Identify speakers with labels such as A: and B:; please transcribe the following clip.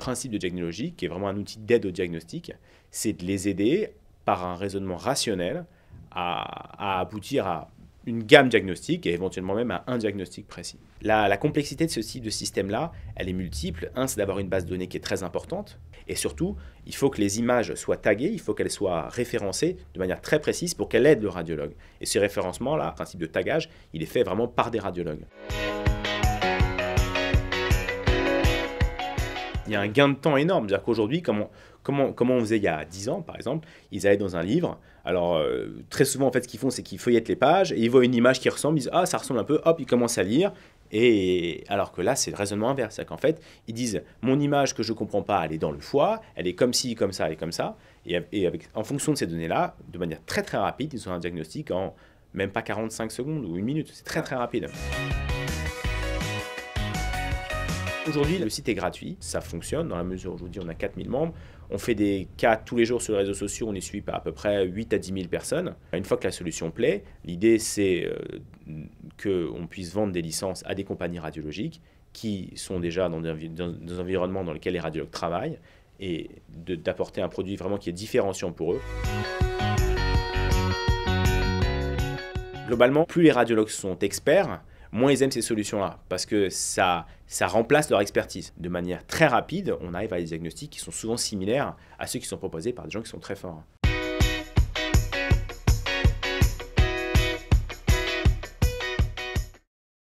A: principe de Diagnologie, qui est vraiment un outil d'aide au diagnostic, c'est de les aider par un raisonnement rationnel à aboutir à une gamme diagnostique et éventuellement même à un diagnostic précis. La complexité de ce type de système-là, elle est multiple. Un, c'est d'avoir une base de données qui est très importante. Et surtout, il faut que les images soient taguées, il faut qu'elles soient référencées de manière très précise pour qu'elles aident le radiologue. Et ce référencement-là, le principe de tagage, il est fait vraiment par des radiologues. Il y a un gain de temps énorme. C'est-à-dire qu'aujourd'hui, comment on faisait il y a 10 ans, par exemple, ils allaient dans un livre. Alors, très souvent, en fait, ce qu'ils font, c'est qu'ils feuillettent les pages et ils voient une image qui ressemble, ils disent « Ah, ça ressemble un peu », hop, ils commencent à lire. Et alors que là, c'est le raisonnement inverse. C'est-à-dire qu'en fait, ils disent « Mon image que je ne comprends pas, elle est dans le foie, elle est comme ci, comme ça, elle est comme ça ». Et en fonction de ces données-là, de manière très, très rapide, ils ont un diagnostic en même pas 45 secondes ou 1 minute. C'est très, très rapide. Aujourd'hui, le site est gratuit, ça fonctionne dans la mesure où je vous dis on a 4000 membres. On fait des cas tous les jours sur les réseaux sociaux, on est suivi par à peu près 8 à 10 000 personnes. Une fois que la solution plaît, l'idée c'est qu'on puisse vendre des licences à des compagnies radiologiques qui sont déjà dans des environnements dans lesquels les radiologues travaillent et d'apporter un produit vraiment qui est différenciant pour eux. Globalement, plus les radiologues sont experts, moins ils aiment ces solutions-là, parce que ça remplace leur expertise. De manière très rapide, on arrive à des diagnostics qui sont souvent similaires à ceux qui sont proposés par des gens qui sont très forts.